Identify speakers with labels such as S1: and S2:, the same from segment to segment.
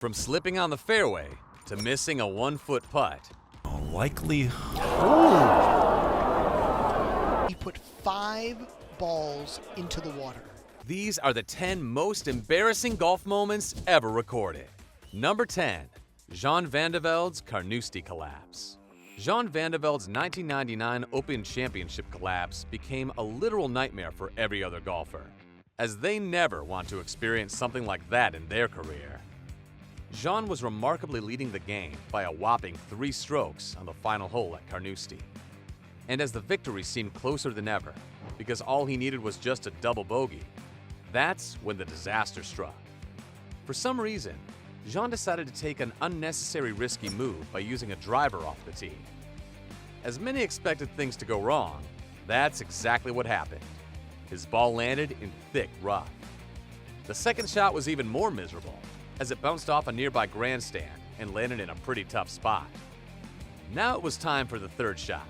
S1: From slipping on the fairway to missing a 1-foot putt.
S2: Likely.
S3: He put 5 balls into the water.
S1: These are the 10 most embarrassing golf moments ever recorded. Number 10. Jean Van de Velde's Carnoustie collapse. Jean Van de Velde's 1999 Open Championship collapse became a literal nightmare for every other golfer, as they never want to experience something like that in their career. Jean was remarkably leading the game by a whopping 3 strokes on the final hole at Carnoustie. And as the victory seemed closer than ever, because all he needed was just a double bogey, that's when the disaster struck. For some reason, Jean decided to take an unnecessary risky move by using a driver off the tee. As many expected things to go wrong, that's exactly what happened. His ball landed in thick rough. The second shot was even more miserable, as it bounced off a nearby grandstand and landed in a pretty tough spot. Now it was time for the third shot,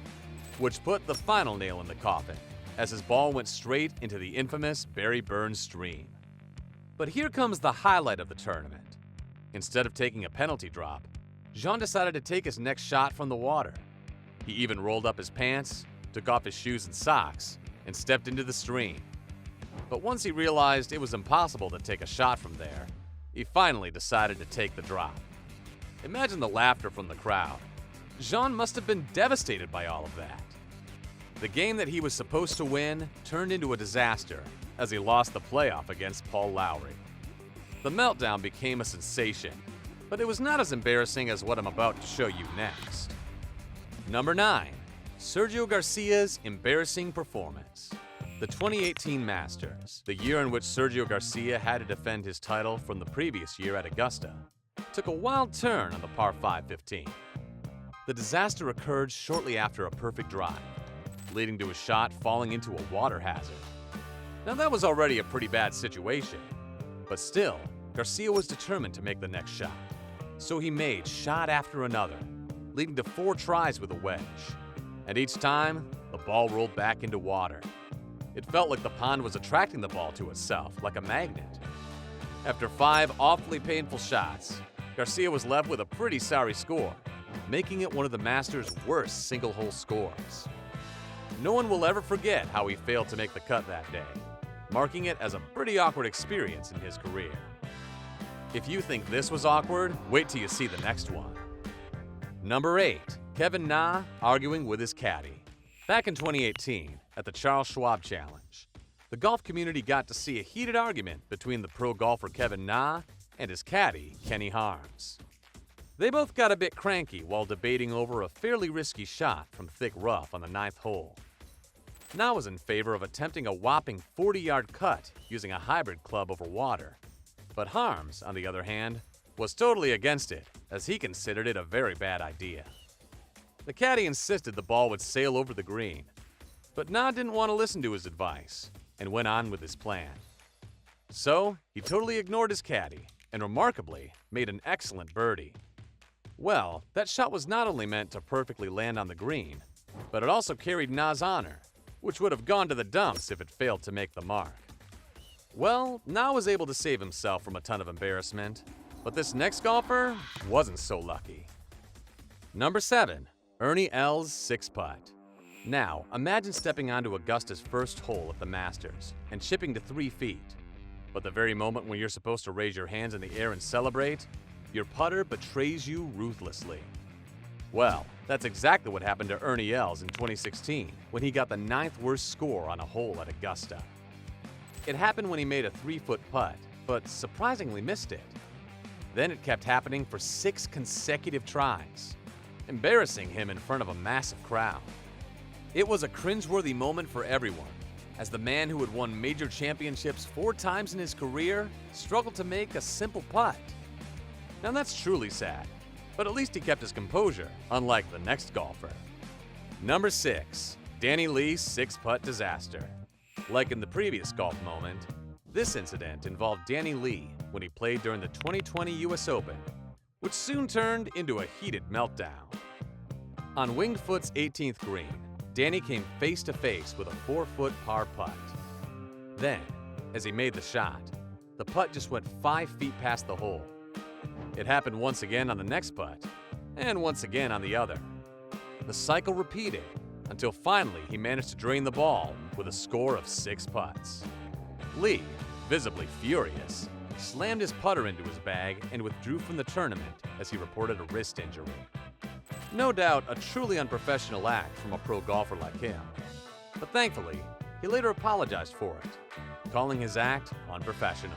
S1: which put the final nail in the coffin, as his ball went straight into the infamous Barry Burns stream. But here comes the highlight of the tournament. Instead of taking a penalty drop, Jean decided to take his next shot from the water. He even rolled up his pants, took off his shoes and socks, and stepped into the stream. But once he realized it was impossible to take a shot from there, he finally decided to take the drop. Imagine the laughter from the crowd. Jean must have been devastated by all of that. The game that he was supposed to win turned into a disaster as he lost the playoff against Paul Lowry. The meltdown became a sensation, but it was not as embarrassing as what I'm about to show you next. Number 9. Sergio Garcia's embarrassing performance. The 2018 Masters, the year in which Sergio Garcia had to defend his title from the previous year at Augusta, took a wild turn on the par 5 15. The disaster occurred shortly after a perfect drive, leading to a shot falling into a water hazard. Now that was already a pretty bad situation, but still, Garcia was determined to make the next shot. So he made shot after another, leading to 4 tries with a wedge. And each time, the ball rolled back into water. It felt like the pond was attracting the ball to itself, like a magnet. After 5 awfully painful shots, Garcia was left with a pretty sorry score, making it one of the Masters' worst single-hole scores. No one will ever forget how he failed to make the cut that day, marking it as a pretty awkward experience in his career. If you think this was awkward, wait till you see the next one. Number 8. Kevin Na arguing with his caddy. Back in 2018, at the Charles Schwab Challenge, the golf community got to see a heated argument between the pro golfer Kevin Na and his caddy, Kenny Harms. They both got a bit cranky while debating over a fairly risky shot from thick rough on the 9th hole. Na was in favor of attempting a whopping 40-yard cut using a hybrid club over water, but Harms, on the other hand, was totally against it, as he considered it a very bad idea. The caddy insisted the ball would sail over the green, but Na didn't want to listen to his advice and went on with his plan. So, he totally ignored his caddy and remarkably made an excellent birdie. Well, that shot was not only meant to perfectly land on the green, but it also carried Na's honor, which would have gone to the dumps if it failed to make the mark. Well, Na was able to save himself from a ton of embarrassment, but this next golfer wasn't so lucky. Number 7. Ernie Els' 6-putt. Now, imagine stepping onto Augusta's first hole at the Masters and chipping to 3 feet. But the very moment when you're supposed to raise your hands in the air and celebrate, your putter betrays you ruthlessly. Well, that's exactly what happened to Ernie Els in 2016 when he got the 9th worst score on a hole at Augusta. It happened when he made a 3-foot putt, but surprisingly missed it. Then it kept happening for 6 consecutive tries, embarrassing him in front of a massive crowd. It was a cringeworthy moment for everyone, as the man who had won major championships 4 times in his career struggled to make a simple putt. Now that's truly sad, but at least he kept his composure, unlike the next golfer. Number 6. Danny Lee's 6-putt disaster. Like in the previous golf moment, this incident involved Danny Lee when he played during the 2020 US Open, which soon turned into a heated meltdown. On Winged Foot's 18th green, Danny came face-to-face with a 4-foot par putt. Then, as he made the shot, the putt just went 5 feet past the hole. It happened once again on the next putt, and once again on the other. The cycle repeated until finally he managed to drain the ball with a score of 6 putts. Lee, visibly furious, slammed his putter into his bag and withdrew from the tournament as he reported a wrist injury. No doubt a truly unprofessional act from a pro golfer like him. But thankfully, he later apologized for it, calling his act unprofessional.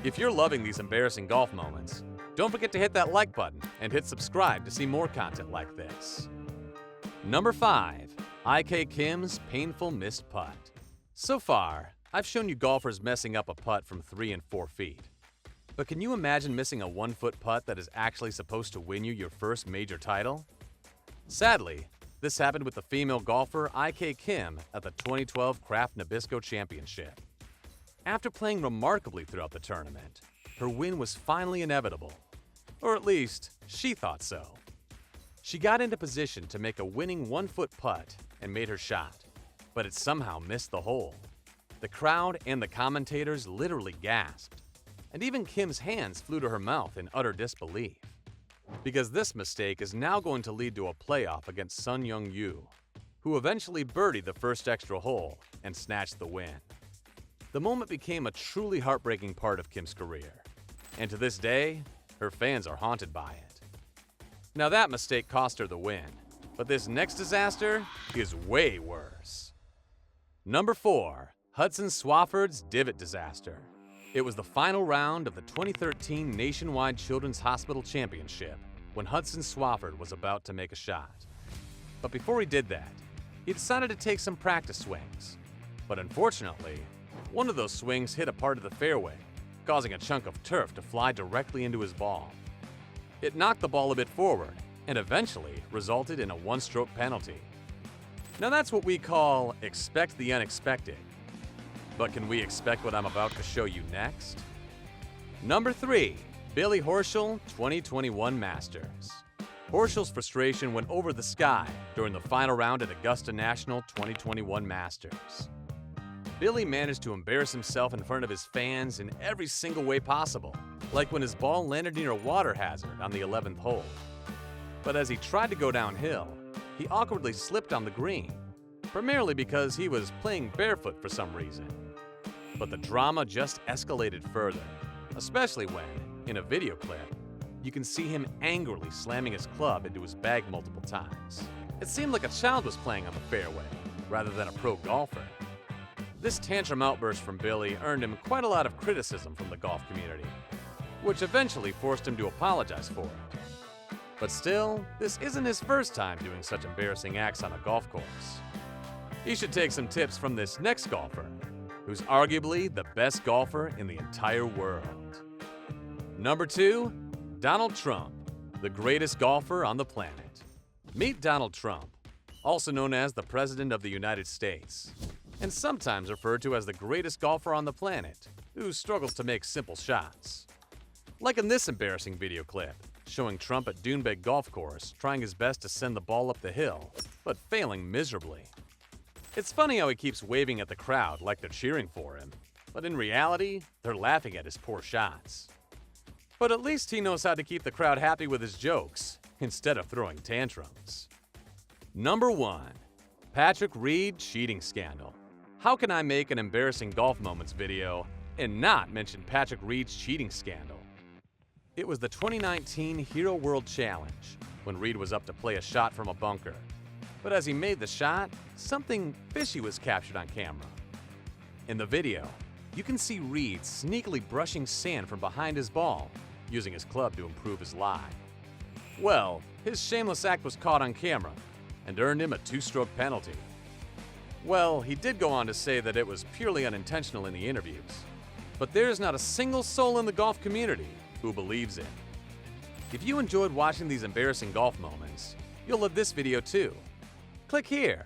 S1: If you're loving these embarrassing golf moments, don't forget to hit that like button and hit subscribe to see more content like this. Number 5. IK Kim's painful missed putt. So far, I've shown you golfers messing up a putt from 3 and 4 feet. But can you imagine missing a 1-foot putt that is actually supposed to win you your first major title? Sadly, this happened with the female golfer IK Kim at the 2012 Kraft Nabisco Championship. After playing remarkably throughout the tournament, her win was finally inevitable. Or at least, she thought so. She got into position to make a winning 1-foot putt and made her shot, but it somehow missed the hole. The crowd and the commentators literally gasped, and even Kim's hands flew to her mouth in utter disbelief. Because this mistake is now going to lead to a playoff against Sun Young Yu, who eventually birdied the first extra hole and snatched the win. The moment became a truly heartbreaking part of Kim's career, and to this day, her fans are haunted by it. Now that mistake cost her the win, but this next disaster is way worse. Number 4. Hudson Swafford's Divot disaster. It was the final round of the 2013 Nationwide Children's Hospital Championship when Hudson Swafford was about to make a shot. But before he did that, he decided to take some practice swings. But unfortunately, one of those swings hit a part of the fairway, causing a chunk of turf to fly directly into his ball. It knocked the ball a bit forward and eventually resulted in a 1-stroke penalty. Now that's what we call expect the unexpected. But can we expect what I'm about to show you next? Number 3. Billy Horschel 2021 Masters. Horschel's frustration went over the sky during the final round at Augusta National 2021 Masters. Billy managed to embarrass himself in front of his fans in every single way possible, like when his ball landed near a water hazard on the 11th hole. But as he tried to go downhill, he awkwardly slipped on the green, primarily because he was playing barefoot for some reason. But the drama just escalated further, especially when, in a video clip, you can see him angrily slamming his club into his bag multiple times. It seemed like a child was playing on the fairway, rather than a pro golfer. This tantrum outburst from Billy earned him quite a lot of criticism from the golf community, which eventually forced him to apologize for it. But still, this isn't his first time doing such embarrassing acts on a golf course. He should take some tips from this next golfer, who's arguably the best golfer in the entire world. Number 2. Donald Trump, the greatest golfer on the planet. Meet Donald Trump, also known as the President of the United States, and sometimes referred to as the greatest golfer on the planet, who struggles to make simple shots. Like in this embarrassing video clip, showing Trump at Doonbeg Golf Course trying his best to send the ball up the hill, but failing miserably. It's funny how he keeps waving at the crowd like they're cheering for him, but in reality, they're laughing at his poor shots. But at least he knows how to keep the crowd happy with his jokes, instead of throwing tantrums. Number 1. Patrick Reed cheating scandal. How can I make an embarrassing golf moments video and not mention Patrick Reed's cheating scandal? It was the 2019 Hero World Challenge, when Reed was up to play a shot from a bunker. But as he made the shot, something fishy was captured on camera. In the video, you can see Reed sneakily brushing sand from behind his ball, using his club to improve his lie. Well, his shameless act was caught on camera and earned him a 2-stroke penalty. Well, he did go on to say that it was purely unintentional in the interviews, but there's not a single soul in the golf community who believes it. If you enjoyed watching these embarrassing golf moments, you'll love this video too. Click here